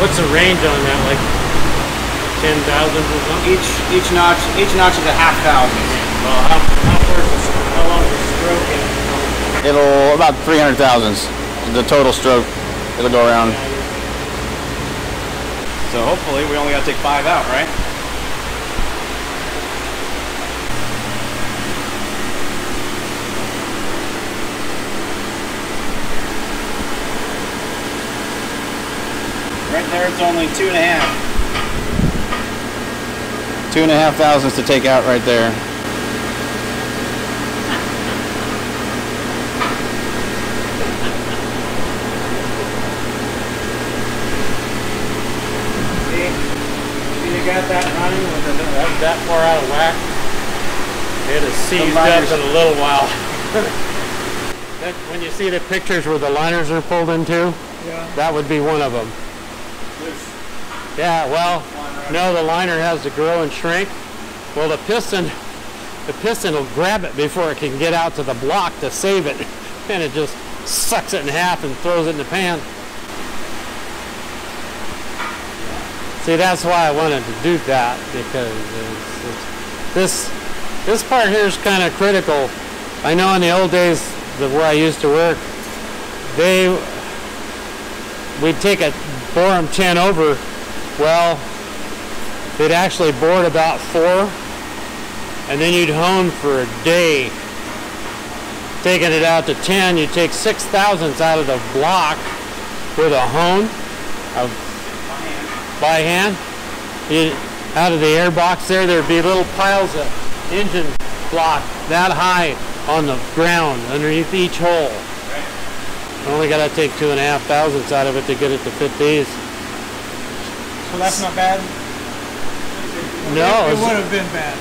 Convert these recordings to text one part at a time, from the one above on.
What's the range on that? Like 10,000 or something? Each notch is a 1/2,000. Well, how long is the stroke in? It'll about 300 thousandths. The total stroke. It'll go around. So hopefully we only got to take 5 out, right? Right there, it's only 2.5. 2.5 thousandths to take out right there. See, you got that running with that far out of whack. It'll seized up in a little while. When you see the pictures where the liners are pulled into, yeah, that would be one of them. Yeah, well, no, the liner has to grow and shrink. Well, the piston will grab it before it can get out to the block to save it, and it just sucks it in half and throws it in the pan. See, that's why I wanted to do that, because this part here is kind of critical. I know in the old days where I used to work, we'd take a bore them 10 over. Well, they'd actually bored about 4, and then you'd hone for a day. Taking it out to 10, you'd take 6 thousandths out of the block with a hone by hand. Out of the air box there'd be little piles of engine block that high on the ground underneath each hole. Only got to take 2.5 thousandths out of it to get it to fit these. So that's not bad? No. It would have been bad.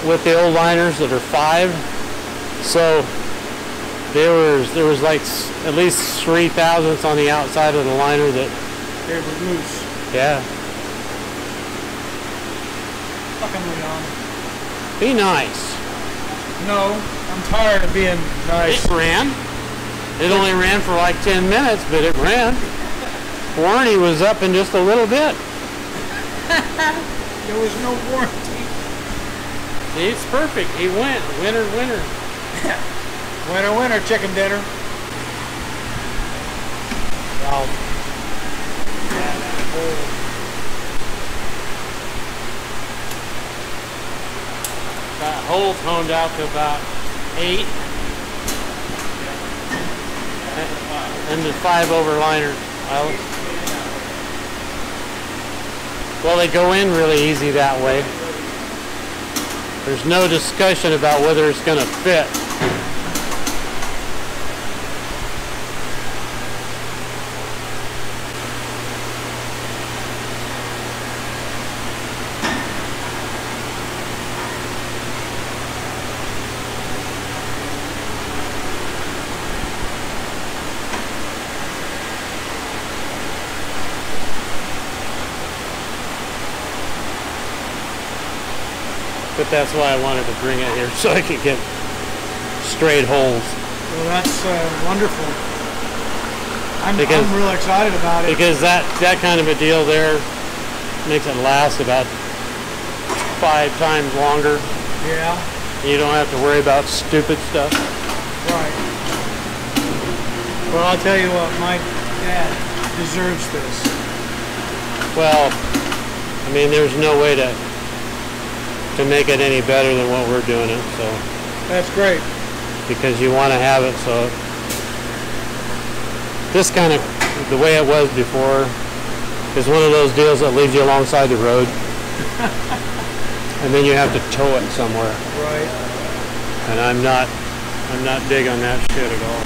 With the old liners that are 5, so there was like at least 3 thousandths on the outside of the liner that they were loose. Yeah. Fucking Leon. Be nice. No, I'm tired of being nice. It ran. It only ran for like 10 minutes, but it ran. Warranty was up in just a little bit. There was no warranty. It's perfect. He went. Winner, winner. Winner, winner, chicken dinner. Well, that hole's honed out to about 8. And the 5 over liner. Well, they go in really easy that way. There's no discussion about whether it's going to fit. But that's why I wanted to bring it here, so I could get straight holes. Well, that's wonderful. I'm real excited about it. Because that kind of a deal there makes it last about 5 times longer. Yeah. You don't have to worry about stupid stuff. Right. Well, I'll tell you what, my dad deserves this. Well, I mean, there's no way to make it any better than what we're doing it, so. That's great. Because you want to have it so this kind of, the way it was before, is one of those deals that leaves you alongside the road. And then you have to tow it somewhere. Right. And I'm not big on that shit at all.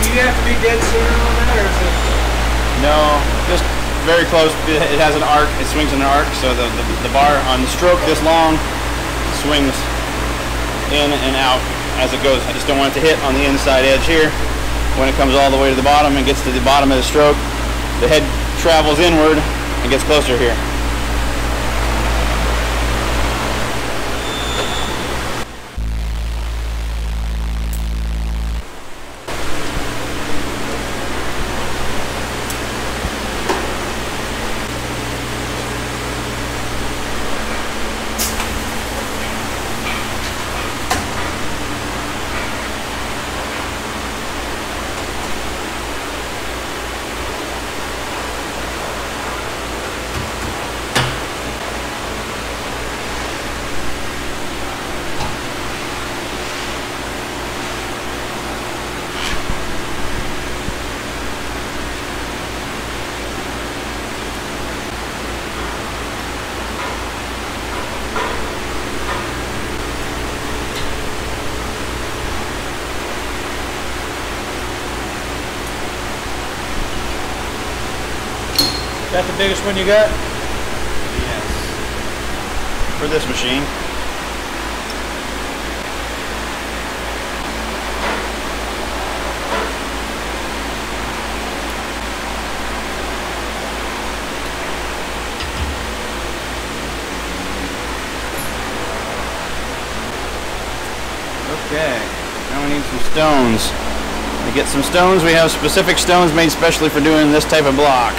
Do you have to be dead center on that, or is it? No, just very close. It has an arc. It swings in an arc, so the bar on the stroke this long swings in and out as it goes. I just don't want it to hit on the inside edge here. When it comes all the way to the bottom and gets to the bottom of the stroke, the head travels inward and gets closer here. Is that the biggest one you got? Yes. For this machine. Okay, now we need some stones. To get some stones, we have specific stones made specially for doing this type of block.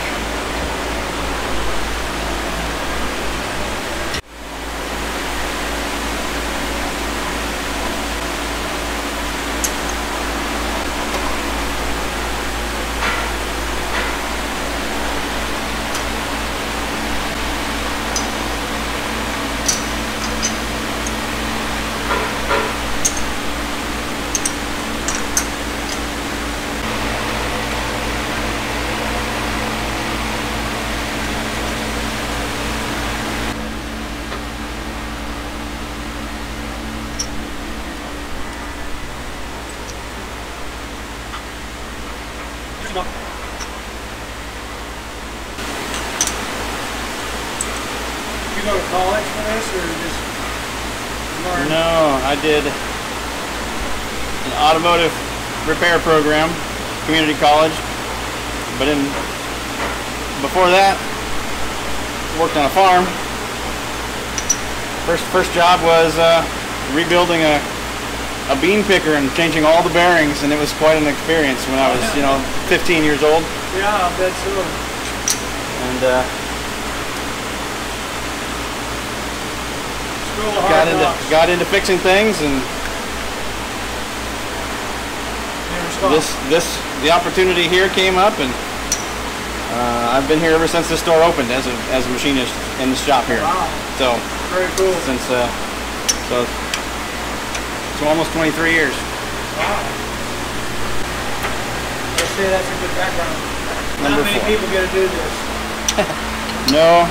You go to college for this, or just learn? No, I did an automotive repair program, community college, but before that, worked on a farm. First job was rebuilding a bean picker and changing all the bearings, and it was quite an experience when I was, 15 years old. Yeah, I bet so. And got into fixing things, and the opportunity here came up, and I've been here ever since this store opened as a machinist in the shop here. Wow. So very cool. Since so almost 23 years. Wow. Let's say that's a good background. Not many people get to do this. No.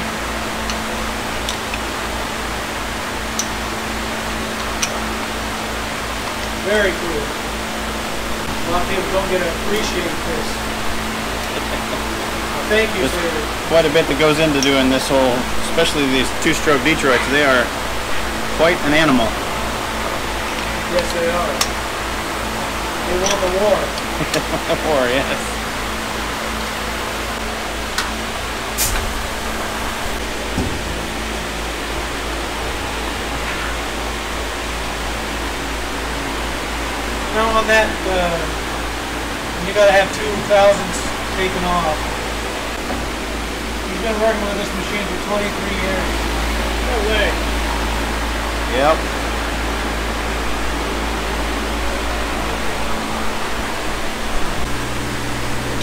Very cool. A lot of people don't get to appreciate this. Well, thank you, sir. Quite a bit that goes into doing this whole, especially these two-stroke Detroits. They are quite an animal. Yes, they are. They won the war. The war, yes. Now on that, you gotta have 2000s taken off. He's been working with this machine for 23 years. No way. Yep.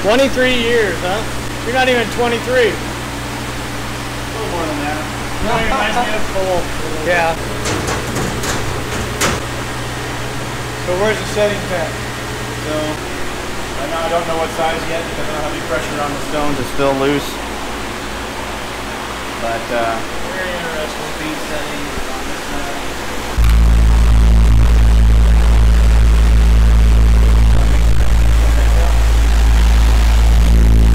"23 years, huh? You're not even 23. A little more than that. No, it reminds me of Cole. Yeah. So where's the setting pad? So, right now I don't know what size yet because I don't have any pressure on the stones. It's still loose. But, very interesting. Speed settings on this side.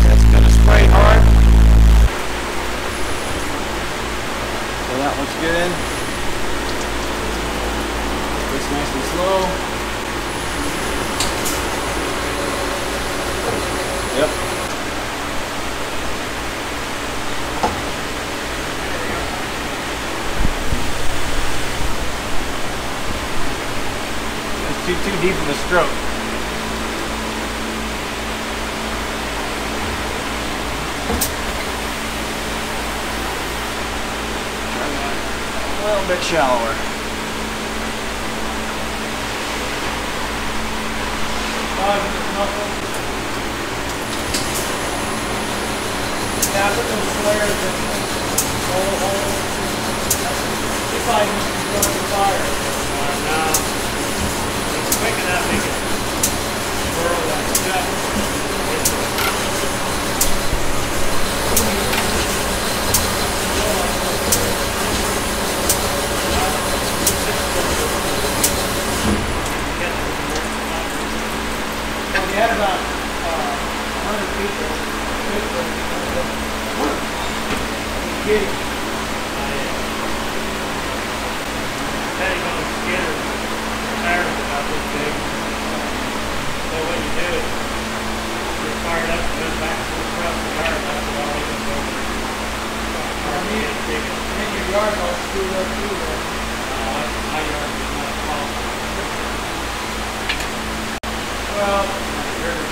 That's gonna spray hard. So that looks good. It's nice and slow. too deep in the stroke. A little bit shallower. Yeah, put those flares in hole. If I just go to the fire. No. It's quick enough to get swirl that stuff. We had about 100 people. Kidding. Depending on the skinner, tires about this big. So what you do is you're fired up and goes back to the truck and tire back to all you go. And your yard all screwed up too, though. My yard is not a problem. Well,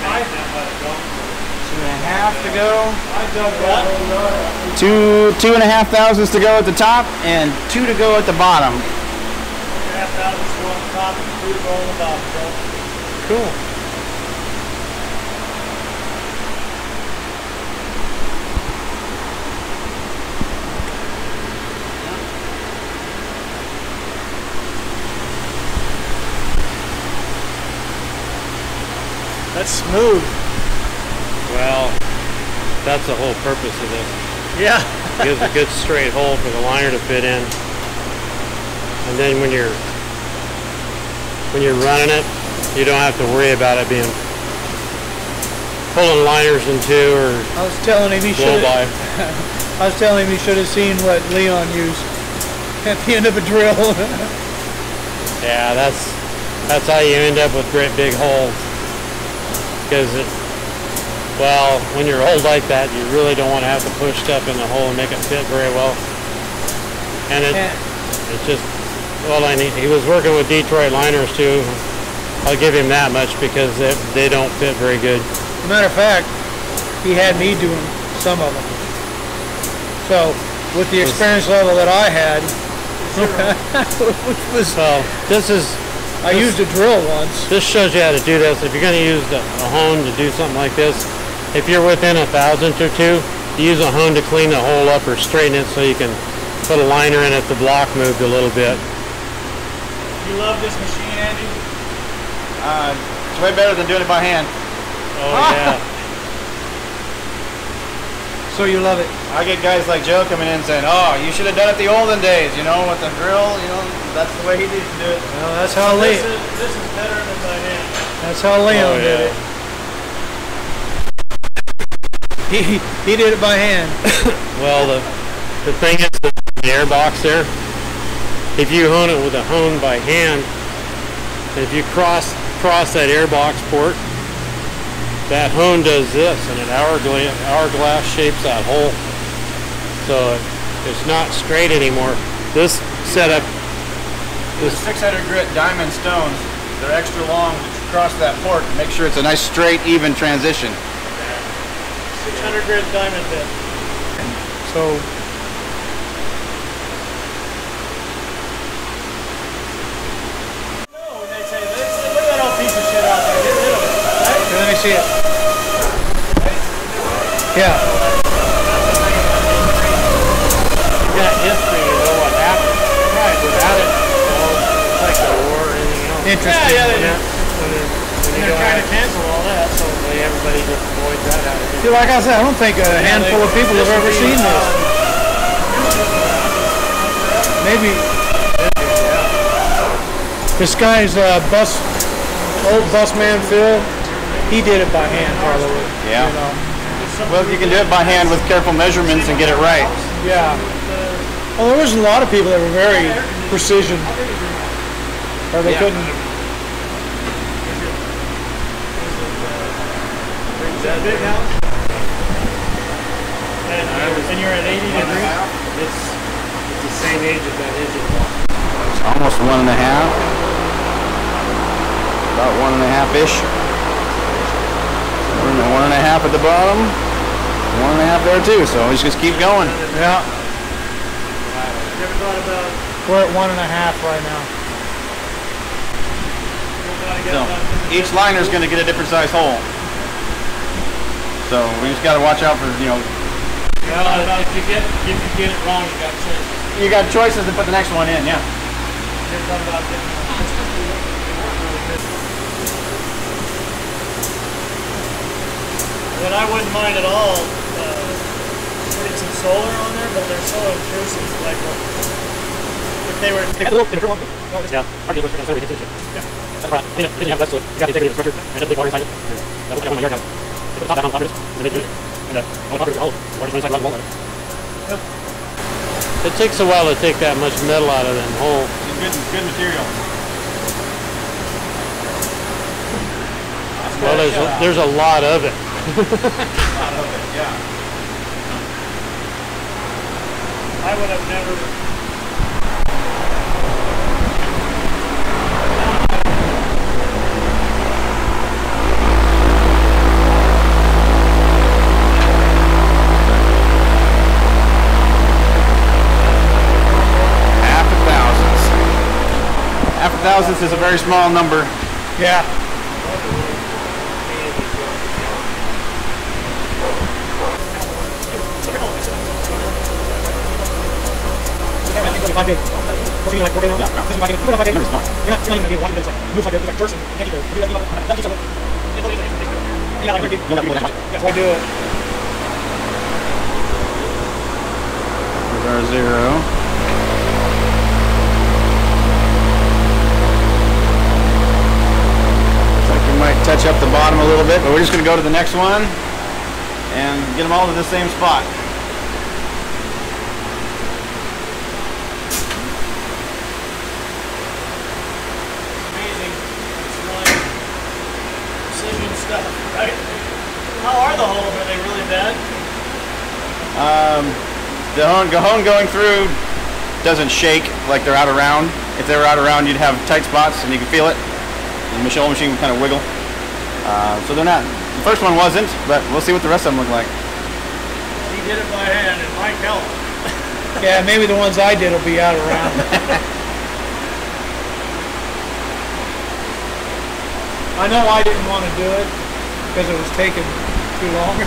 I down by the golf course. 2.5 to go. I dumped that whole yard out. 2.5 thousandths to go at the top and 2 to go at the bottom. 2.5 thousandths to go on the top and 2 to go on the bottom, bro. Cool. That's smooth. Well, that's the whole purpose of this. Yeah. It gives a good straight hole for the liner to fit in. And then when you're running it, you don't have to worry about it being pulling liners in two or I was telling him he blow should. by. I was telling him he should have seen what Leon used at the end of a drill. Yeah, that's how you end up with great big holes. Because well, when you're old like that, you really don't want to have to push stuff in the hole and make it fit very well. And it's just, well, and he was working with Detroit liners too. I'll give him that much because they don't fit very good. Matter of fact, he had me doing some of them. So, with the experience level that I had, which was, well, I used a drill once. This shows you how to do this. If you're going to use a hone to do something like this, if you're within a thousandth or two, use a hone to clean the hole up or straighten it so you can put a liner in if the block moved a little bit. You love this machine, Andy? It's way better than doing it by hand. Oh yeah. So you love it? I get guys like Joe coming in saying, "Oh, you should have done it the olden days, you know, with the drill. You know, that's the way he used to do it." Well, that's how This is better than by hand. That's how Leon did it. He did it by hand. Well, the thing is the air box there. If you hone it with a hone by hand, if you cross that air box port, that hone does this, and it hourglass shapes that hole. So it's not straight anymore. This setup, The 600 grit diamond stones, they're extra long to cross that port and make sure it's a nice straight, even transition. 600 grit diamond bit. So. No, when they say, look at that old piece of shit out there. Get rid of it. Right? Let me see it. Yeah. you got history, you know what happened. Right. Without it, it's like the war or anything else. Interesting. Yeah, They're trying to cancel all that, so everybody just avoids that out of see, like I said, I don't think a handful of people have ever seen this. Maybe this guy's old busman Phil, he did it by hand all the way. Yeah. You know. Well, you can do it by hand with careful measurements and get it right. Yeah. Well, there was a lot of people that were very precision, or they couldn't. Is that big house? And you're at 80 degrees? It's the same age as that engine. It's almost 1.5. About 1.5-ish. 1.5 at the bottom. 1.5 there too. So we just keep going. Yeah. Never thought about. We're at 1.5 right now. So each liner is going to get a different size hole. So we just got to watch out for, you know. If you get it wrong, you got choices. You got choices to put the next one in, yeah. What I wouldn't mind at all, putting some solar on there, but they're so intrusive. Like, if they were. Yeah. That's right. They didn't have that, so you got to take it to the structure and have the big water inside it. That looks like one of my yard now. They put the top down on the top of this, and they do it. And all the top of it are all water inside around the wall. It takes a while to take that much metal out of them hole. It's good material. Well, there's a lot of it. A lot of it, yeah. I would have never. Thousands is a very small number. Yeah. I do it. Here's our 0. Might touch up the bottom a little bit, but we're just going to go to the next one and get them all to the same spot. Amazing. It's really precision stuff, right? How are the holes? Are they really bad? The hone going through doesn't shake like they're out around. If they were out around, you'd have tight spots and you can feel it. The machine would kind of wiggle. So they're not. The first one wasn't, but we'll see what the rest of them look like. He did it by hand, and Mike helped. Yeah, maybe the ones I did will be out around. I know I didn't want to do it because it was taking too long.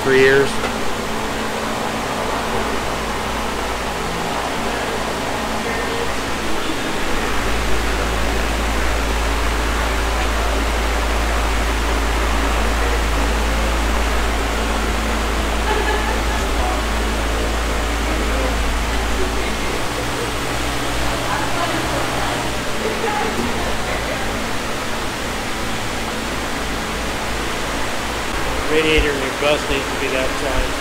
For years. Radiator in your bus needs to be that size.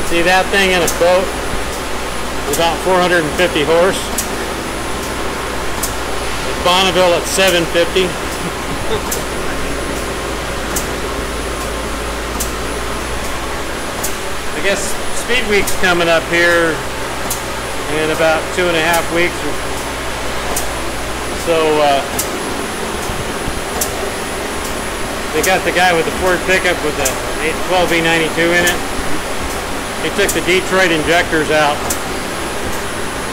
See that thing in a boat? About 450 horse. At Bonneville at 750. I guess Speed Week's coming up here in about 2.5 weeks. So they got the guy with the Ford pickup with the 12V92 in it. He took the Detroit injectors out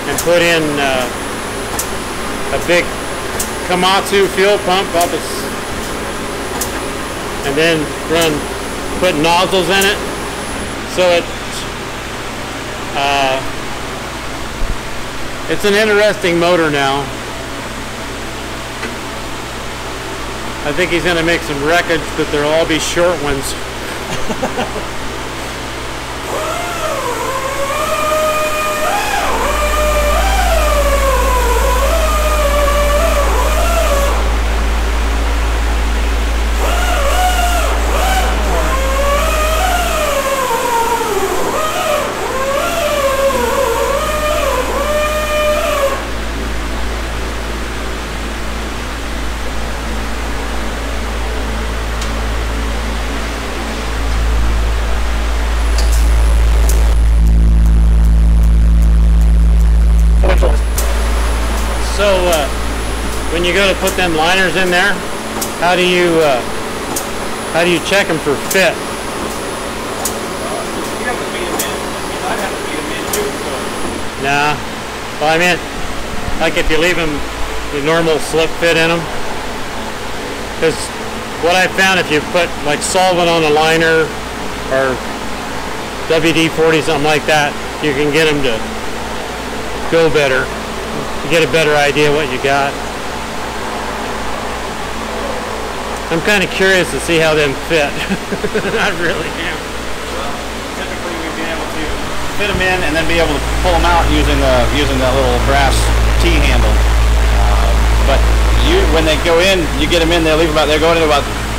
and put in a big Komatsu fuel pump up its, and then put nozzles in it. So it's an interesting motor now. I think he's going to make some records, but they'll all be short ones. So when you go to put them liners in there, how do you check them for fit? You have to beat them in. I'd have to beat them in too. So. Nah. Well, I meant like if you leave them the normal slip fit in them. Because what I found, if you put like solvent on a liner or WD-40, something like that, you can get them to go better. You get a better idea what you got. I'm kind of curious to see how them fit. I really am. Well, typically we'd be able to fit them in and then be able to pull them out using that little brass T-handle. But when they go in, you get them in. They're going in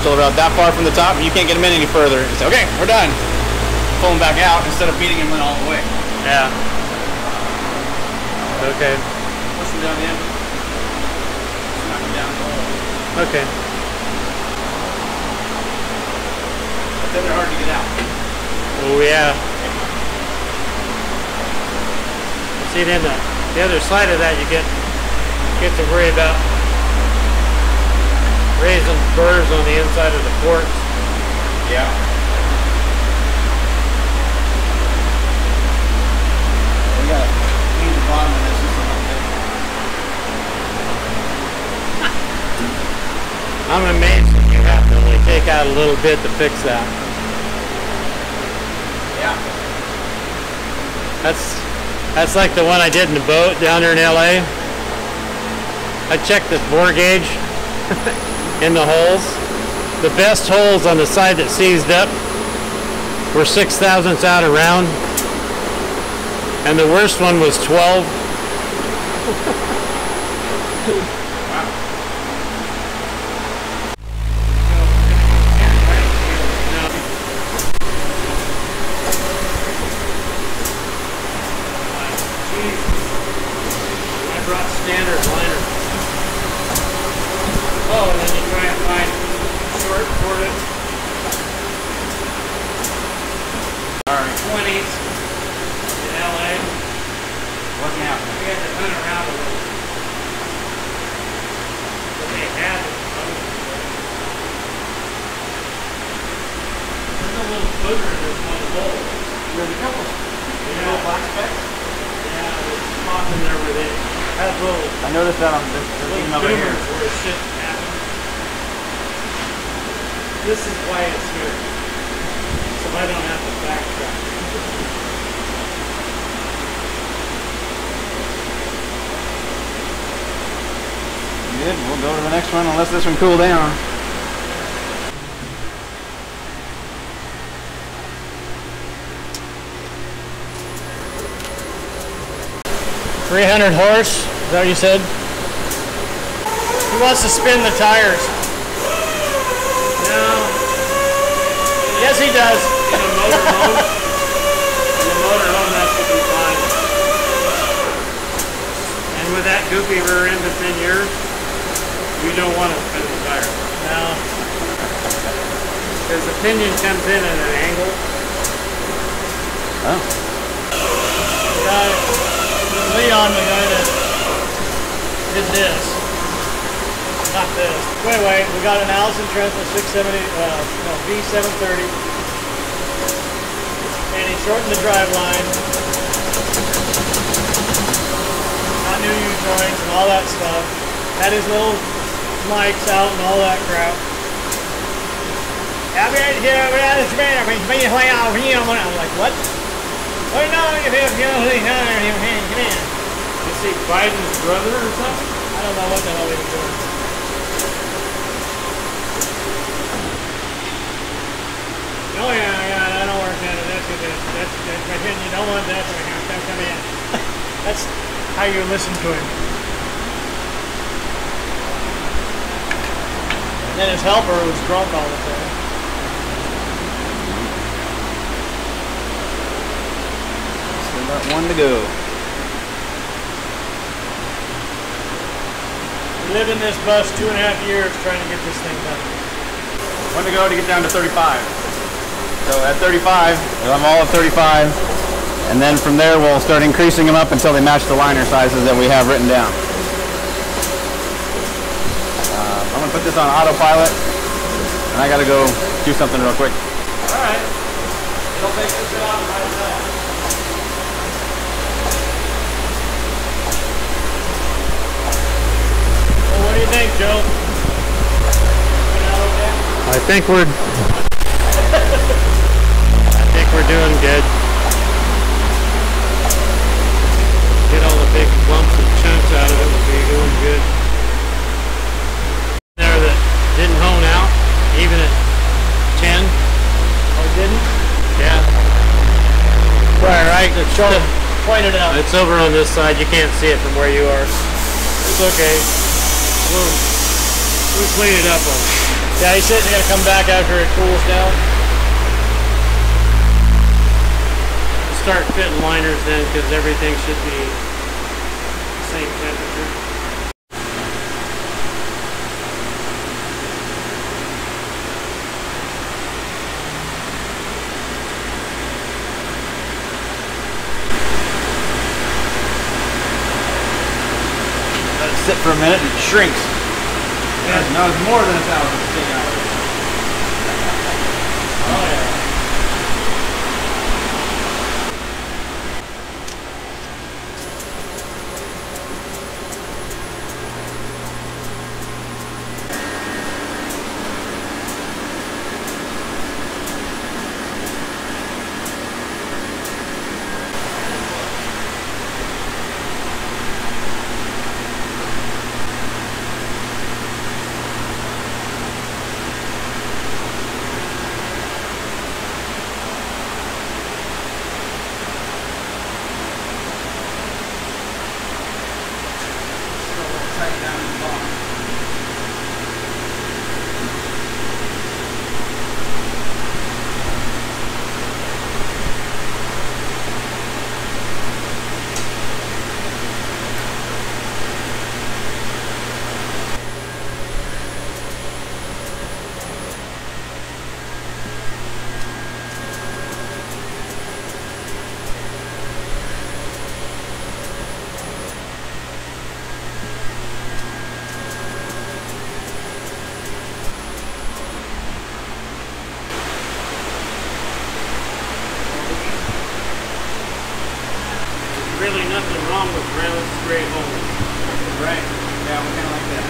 till about that far from the top. And you can't get them in any further. You say, okay, we're done. Pull them back out instead of beating them in all the way. Yeah. Okay. Push them down the end. Just knock them down. Okay. But then they're hard to get out. Oh yeah. See, then the other side of that, you get to worry about raising burrs on the inside of the ports. Yeah. We got to clean the bottom of this just a little bit. I'm amazed that you have to only take out a little bit to fix that. Yeah. That's like the one I did in the boat down there in LA. I checked the bore gauge in the holes. The best holes on the side that seized up were 0.6 out of round, and the worst one was 12. I brought standard liner. Oh, and then you try and find short corded. Alright. 20s in LA. Wasn't happening. We had to hunt around a little. But they had it. There's a little booger in this one hole. There's a couple little black specks. Yeah, there's a spot in there where they had little. I noticed that on this thing over here. Where shit happened. This is why it's here. So I don't have to backtrack. Good, we'll go to the next one unless this one cooled down. .300 horse, is that what you said? He wants to spin the tires. No. Yes, he does. In a motorhome. In a motorhome, that's what we find. And with that goopy rear end within yours, you don't want to spin the tire. No. Because the pinion comes in at an angle. Oh. Leon, the guy that did this, not this. Anyway, we got an Allison Trentman 670, V730, and he shortened the drive line, got new U-joints and all that stuff, had his little mics out and all that crap. I'm like, what? Oh no, you see Biden's brother or something? I don't know what the hell he was doing. Oh yeah, that don't work. That's you don't want that to come in. That's how you listen to him. And then his helper was drunk all the time. Still got one to go. We lived in this bus 2.5 years trying to get this thing done. One to go to get down to 35. So at 35, I'm all at 35, and then from there we'll start increasing them up until they match the liner sizes that we have written down. I'm gonna put this on autopilot, and I gotta go do something real quick. All right. It'll take this out by itself. Well, what do you think, Joe? I think we're doing good. Get all the big lumps and chunks out of it, we'll be doing good. There that didn't hone out, even at 10. Oh, didn't? Yeah. Right. Point it out. It's over on this side. You can't see it from where you are. It's okay. We'll clean it up. Yeah, he says you gotta come back after it cools down. Start fitting liners then, because everything should be the same temperature. Let it sit for a minute and it shrinks. Yeah. Now it's more than 1,000 hours. Oh yeah. Really nothing wrong with round straight holes. Right. Yeah, we're kind of like that.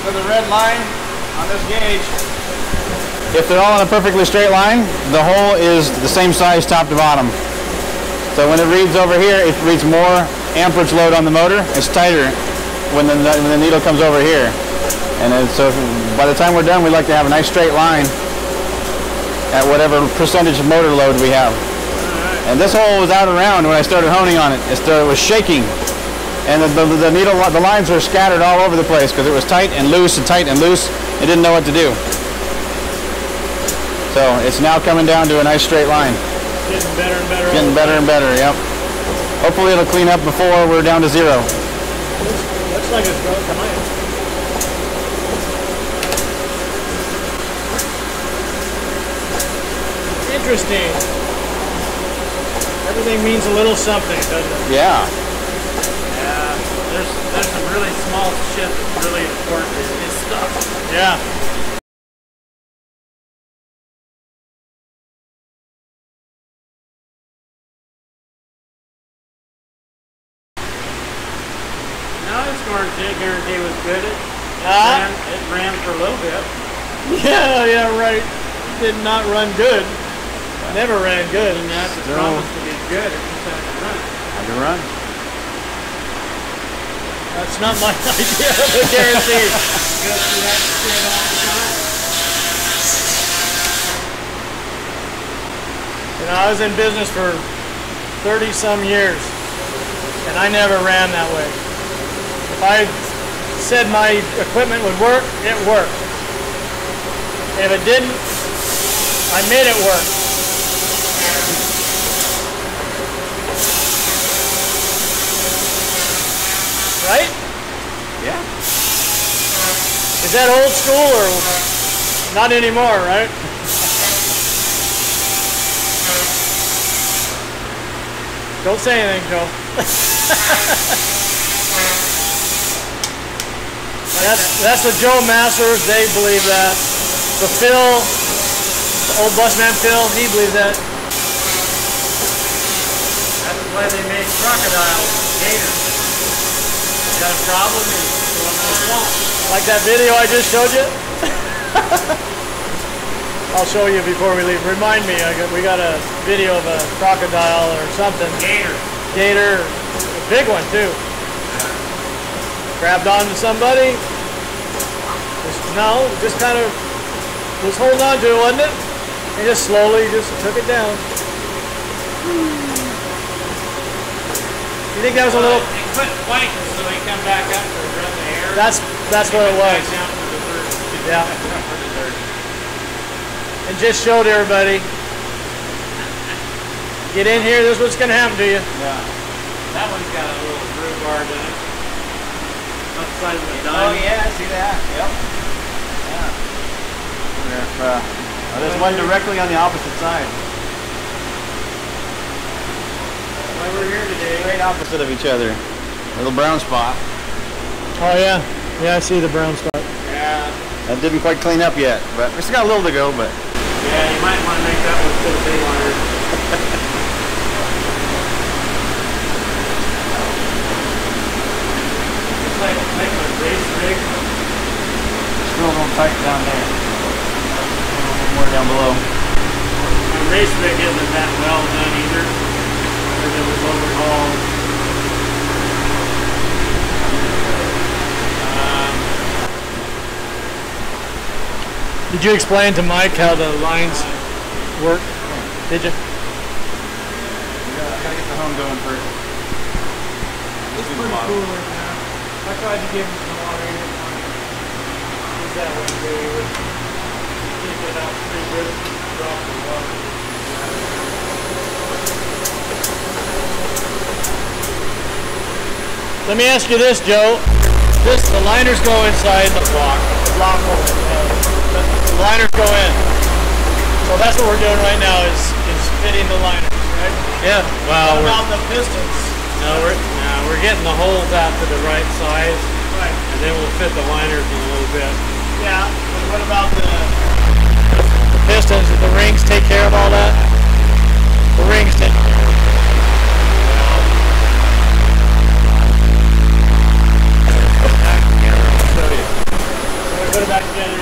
So the red line on this gauge, if they're all in a perfectly straight line, the hole is the same size top to bottom. So when it reads over here, it reads more amperage load on the motor. It's tighter when the needle comes over here. And then, so by the time we're done, we like to have a nice straight line at whatever percentage of motor load we have. And this hole was out around when I started honing on it. It was shaking. And the needle, the lines were scattered all over the place because it was tight and loose and tight and loose. It didn't know what to do. So it's now coming down to a nice straight line. Getting better and better. Getting better and better, yep. Hopefully it'll clean up before we're down to 0. Looks like it's going to come in. Interesting. Everything means a little something, doesn't it? Yeah. There's some really small shit that's really important in this stuff. Yeah. No, this guarantee was good. It ran for a little bit. Yeah, right. Did not run good. Never ran good. And that's promised to be good. It just had to run. Had to run. That's not my idea of a guarantee. Because you have to stay all the time. You know, I was in business for 30 some years, and I never ran that way. If I said my equipment would work, it worked. If it didn't, I made it work. Right? Yeah. Is that old school or not anymore, right? Don't say anything, Joe. That's the Joe Masters, they believe that. The Phil, the old busman Phil, he believes that. That's why they made crocodiles, gators. Got a problem and throw them in the swamp. Like that video I just showed you? I'll show you before we leave. Remind me, we got a video of a crocodile or something. Gator. Gator, a big one too. Grabbed onto somebody. Just kind of was holding on to it, wasn't it? And just slowly just took it down. You think that was a little... He couldn't fight, so he come back up to run the air. That's what it was. Down for dessert. Yeah. For dessert. And just showed everybody. Get in here, this is what's going to happen to you. Yeah. That one's got a little rhubarb in it. Outside of the Oh diamond. yeah, I see that. Yep. Yeah. There's one directly on the opposite side. Why we're here today. Right opposite of each other. Little brown spot. Oh yeah. Yeah, I see the brown spot. Yeah. That didn't quite clean up yet, but we still got a little to go, but... Yeah, you might want to make that one still big liner. It's like a race rig. Still a little tight down there. A little more down below. My race rig isn't that well done either. Because it was overhauled. Did you explain to Mike how the lines work? Did you? I gotta get the home going first. It's pretty cool right now. I tried to give him some water. Use that one so he would keep it out pretty good. Drop the water. Let me ask you this, Joe. The liners go inside the block. The block hole. The liners go in. So that's what we're doing right now is fitting the liners, right? Yeah. Well, What about the pistons? we're getting the holes out to the right size. Right. And then we'll fit the liners in a little bit. Yeah, but what about the pistons? Did the rings take care of all that? The rings did. Put it back together.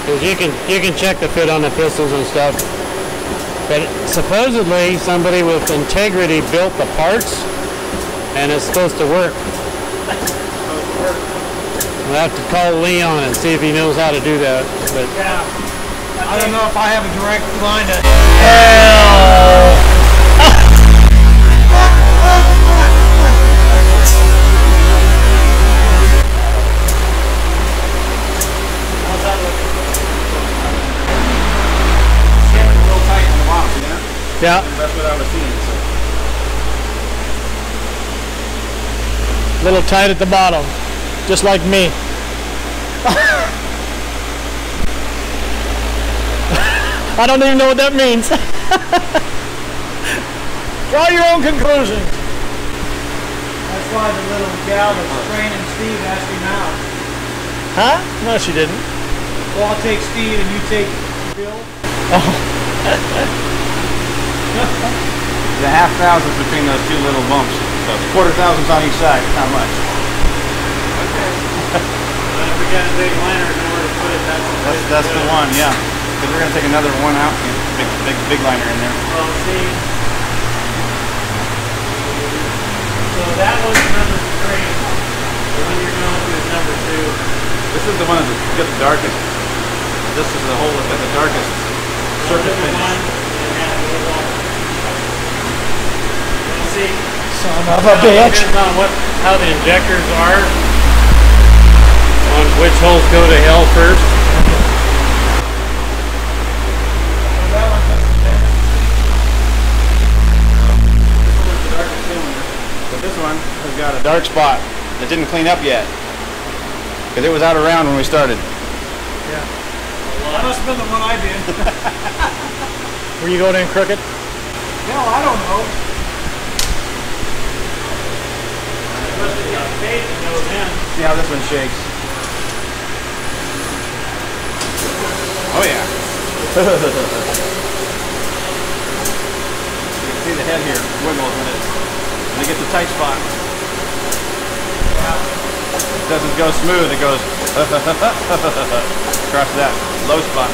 Because you can check the fit on the pistons and stuff. But supposedly somebody with integrity built the parts and it's supposed to work. We'll have to call Leon and see if he knows how to do that. But Yeah. I don't know if I have a direct line to hell. How's that looking? Yeah, real tight in the bottom, yeah? Yeah. That's what I was seeing, so... Little tight at the bottom, just like me. I don't even know what that means. Draw your own conclusions. That's why the little gal that's training Steve asked him out. Huh? No, she didn't. Well, I'll take Steve and you take Bill. Oh. The half thousand's between those two little bumps. So it's quarter thousands on each side. It's not much. okay. But if we got a big liner and nowhere to put it, That's the one, yeah. Because we're gonna take another one out and big liner in there. Well, see. So that one's number 3. The one you're going to is number 2. This is the one that's got the darkest. This is the hole that's got the darkest surface finish. See, Son of a bitch. Depends on how the injectors are, on which holes go to hell first. But this one has got a dark spot that didn't clean up yet because it was out of round when we started. Yeah. That must have been the one I did. Were you going in crooked? Hell, I don't know. See how this one shakes. Oh yeah. You can see the head here wiggles when it gets a tight spot. It doesn't go smooth, it goes across that low spot.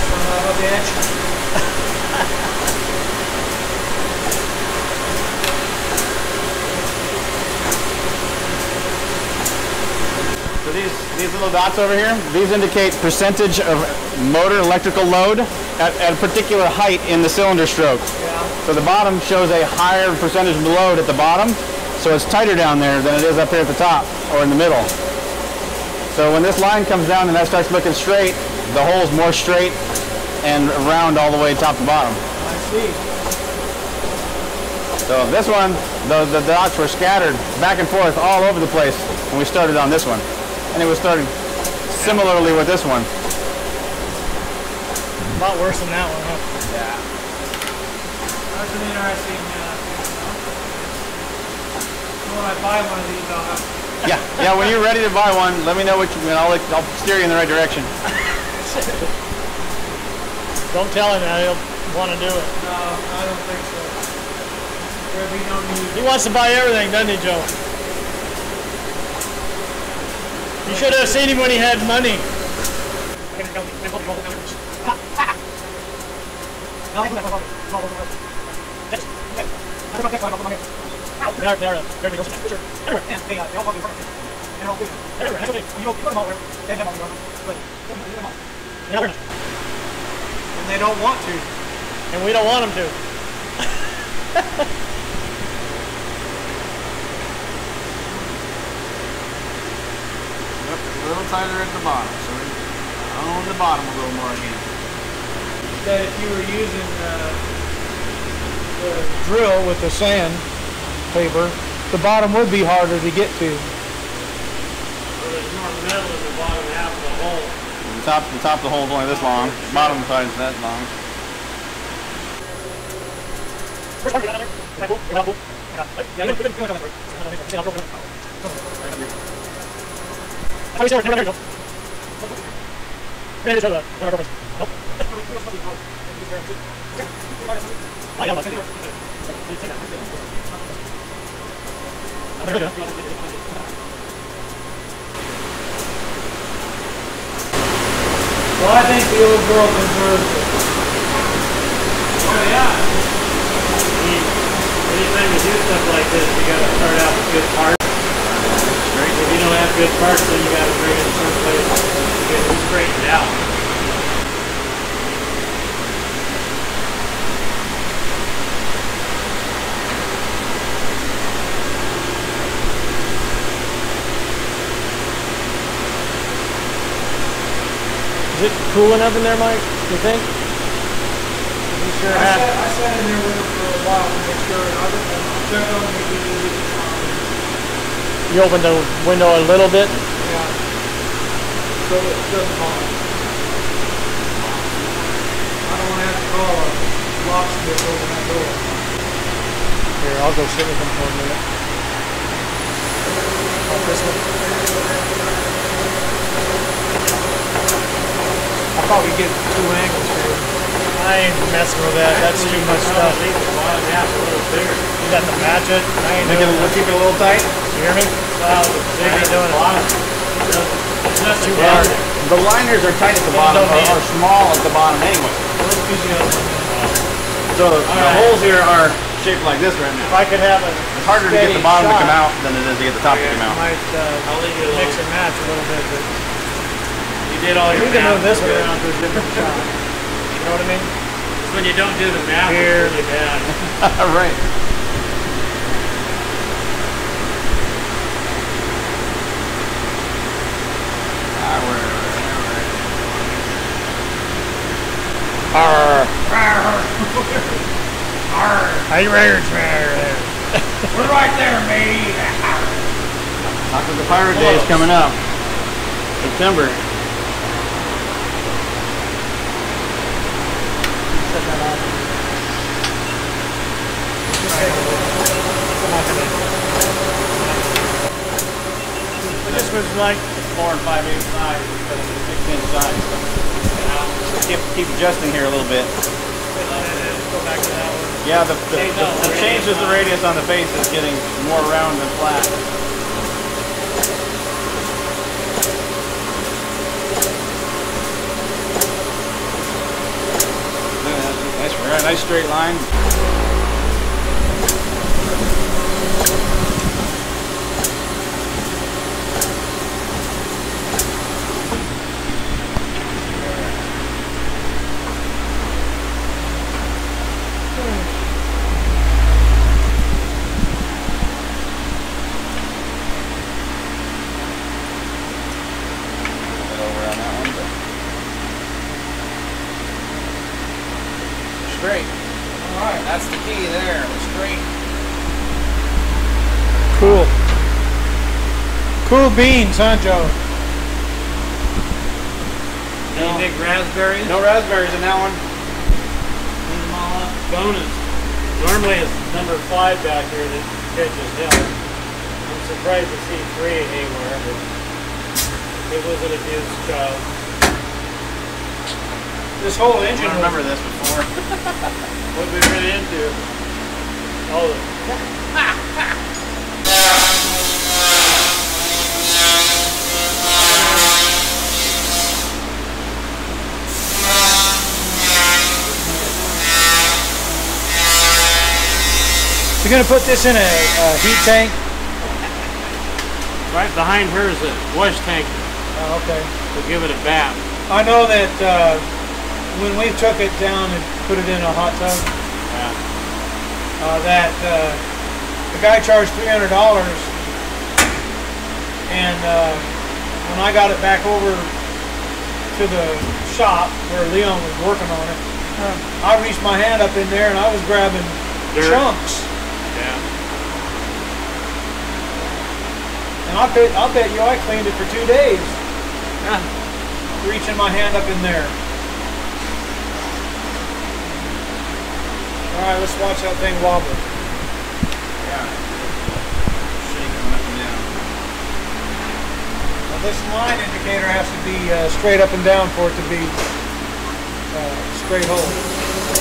Son of a bitch. So these little dots over here, these indicate percentage of motor electrical load at a particular height in the cylinder stroke. Yeah. So the bottom shows a higher percentage of load at the bottom, so it's tighter down there than it is up here at the top or in the middle. So when this line comes down and that starts looking straight, the hole's more straight and round all the way top to bottom. I see. So this one, the dots were scattered back and forth all over the place when we started on this one. And it was started similarly with this one. A lot worse than that one, huh? Yeah. That's an interesting, when I buy one of these, I'll have Yeah, when you're ready to buy one, let me know what you, and I'll steer you in the right direction. Don't tell him that, he'll want to do it. No, I don't think so. There'll be no need. He wants to buy everything, doesn't he, Joe? You should have seen him when he had money. And they don't want to. And we don't want them to. A little tighter at the bottom, so on the bottom a little more again. That if you were using the drill with the sand paper, the bottom would be harder to get to. Well, there's more metal in the bottom half of the hole. The top of the hole is only this long. Bottom side is that long. Well, I think the old girl deserves it. Oh yeah. Anytime you do stuff like this, you got to start out with good parts. If you don't have good parts, then you got to bring it someplace to get it straightened out. Is it cool enough in there, Mike? You think? You sure I sat in there with it for a while to make sure you opened the window a little bit? Yeah. So it doesn't bother. I don't want to have to call a locksmith to open that door. Here, I'll go sit with them for a minute. Off this one. I thought we'd get 2 angles here. I ain't messing with that. That's too much stuff. Leave the bottom half a little bigger. You got to match it. I ain't doing it. Keep it a little tight. You hear me? Well, I ain't doing it. it's not Too hard. The liners are tight at the bottom, or small at the bottom anyway. So the holes here are shaped like this right now. If I could have a It's harder to get the bottom to come out than it is to get the top to come out. I might mix and match a little bit, but You did all your we can math. move this one around to a different shot. You know what I mean? when you don't do the math, it's really bad. Right. We're right there, matey. Talk of the Pirate Day is coming up. September. This was like 4 5/8 size instead of the 6-inch size. Keep adjusting here a little bit. Go back to that one. Yeah, the changes the radius on the face is getting more round than flat. Nice straight line. Straight. Alright, that's the key there. Straight. Cool. Cool beans, huh, Joe? Any big raspberries? No raspberries in that one. Clean them all up. Bonus. Normally it's number 5 back here that catches hell. I'm surprised to see 3 anywhere, but it was an abused child. This whole engine. I remember this before. What did we run into? Oh. You're going to put this in a heat tank? Right behind her is a wash tank. Oh, okay. We'll give it a bath. I know that when we took it down and put it in a hot tub, that the guy charged $300, and when I got it back over to the shop where Leon was working on it, I reached my hand up in there and I was grabbing dirt. chunks. Yeah. And I'll bet you I cleaned it for 2 days. Reaching my hand up in there. Alright, let's watch that thing wobble. Yeah. Shaking up and down. Now this line indicator has to be straight up and down for it to be straight hole.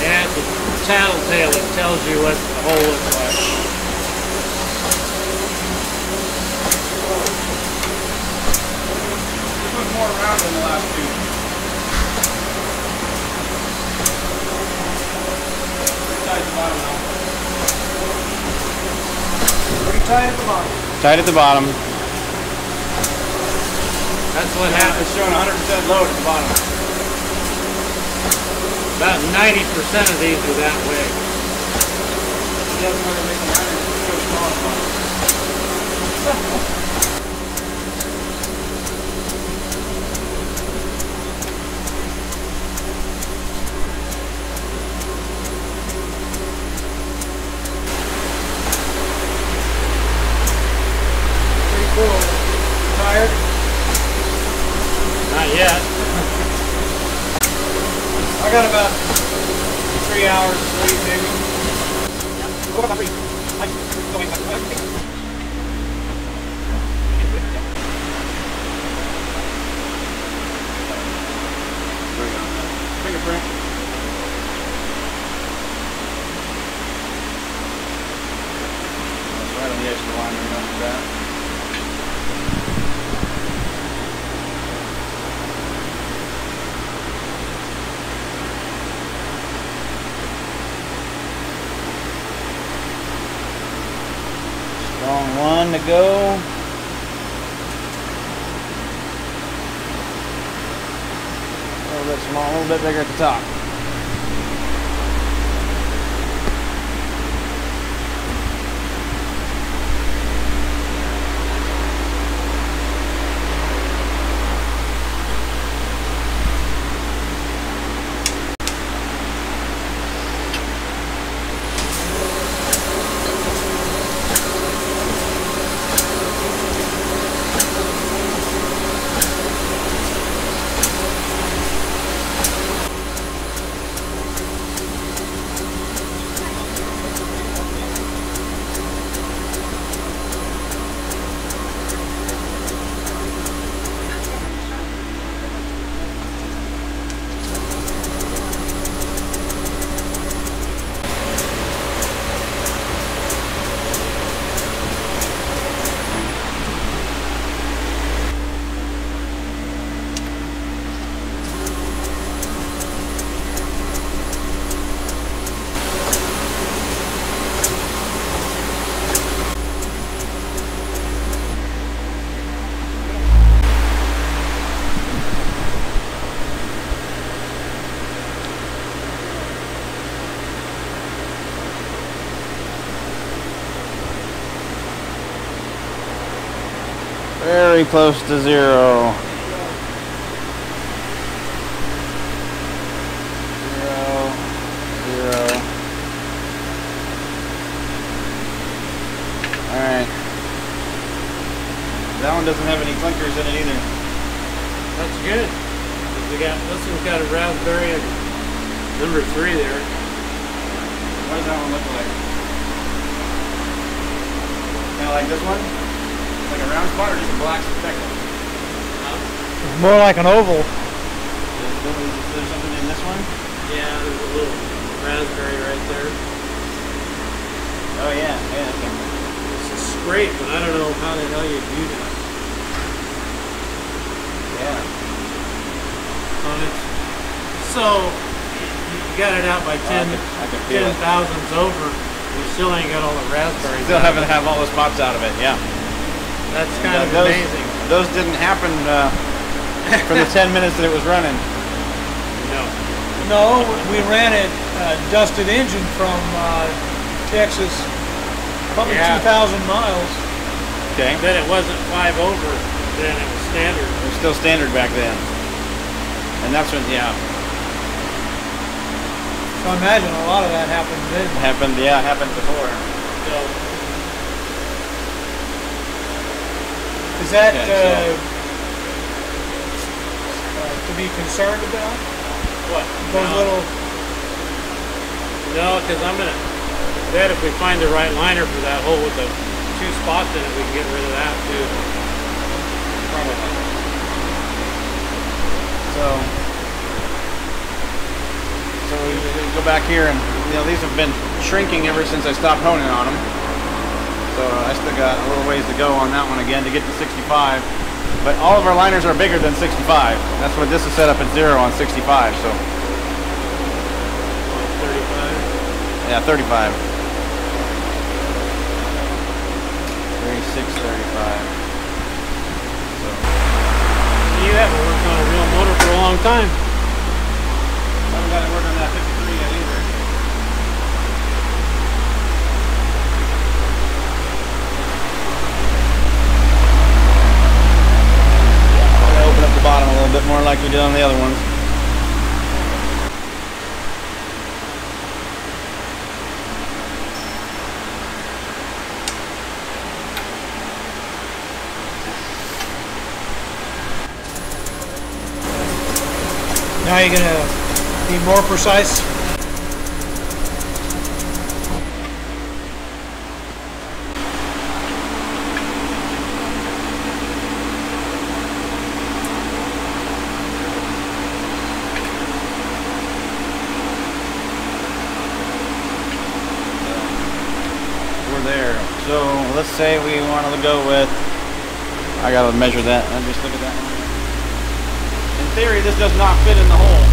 Yeah, it's a tattletale. It tells you what the hole looks like. This one's more round than the last two. Tight at the bottom now. Pretty tight at the bottom. Tight at the bottom. That's what happens. It's showing 100% load at the bottom. About 90% of these are that way. He doesn't want to make them so small. Cool. Tired? Not yet. I got about 3 hours of sleep, maybe. What about 3? Fingerprint. That's right on the edge of the line right after that. Strong one to go. A little bit small, a little bit bigger at the top. Very close to 0. 0, 0. Alright. That one doesn't have any clinkers in it either. That's good. This one's got a raspberry and number 3 there. What does that one look like? Kind of like this one? Like a round spot or just a black speckle? More like an oval. Is there something in this one? Yeah, there's a little raspberry right there. Oh yeah, yeah. It's a scrape, but I don't know how the hell you do that. Yeah. So you got it out by 10 thousandths over. You still ain't got all the raspberries. Still haven't have all the spots out of it. Yeah. That's kind of amazing. Those didn't happen for the 10 minutes that it was running. No. No, we ran it dusted engine from Texas, probably 2,000 miles. Okay. Then it wasn't 5 over. Then it was standard. It was still standard back then. And that's when, yeah. So I imagine a lot of that happened then. Happened before. So, is that to be concerned about? what? Those little... No, because I'm gonna bet if we find the right liner for that hole with the 2 spots in it, we can get rid of that too. Probably. So we go back here, and these have been shrinking ever since I stopped honing on them. So I still got a little ways to go on that one again to get to 65. But all of our liners are bigger than 65. That's what this is set up at 0 on 65. So 35. yeah, 35. 36, 35. You haven't worked on a real motor for a long time. I haven't got to work on that 53 yet either. I'm going to open up the bottom a little bit more like we did on the other ones. Now you're going to be more precise. We're there. So let's say we want to go with, I got to measure that. Let me just look at that one. In theory, this does not fit in the hole.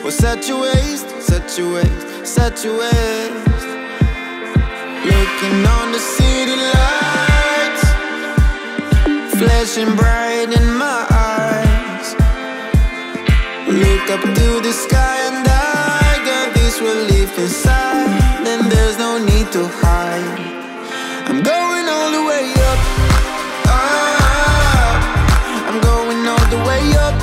Such a waste, such a waste, such a waste. Looking on the city lights, flashing bright in my eyes. Look up to the sky and I got this relief inside. And there's no need to hide. I'm going all the way up. I'm going all the way up.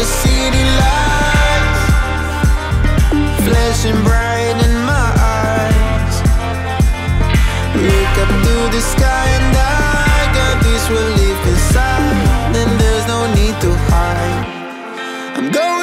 the city lights flashing bright in my eyes. Look up to the sky and I got this relief inside. Then there's no need to hide. I'm going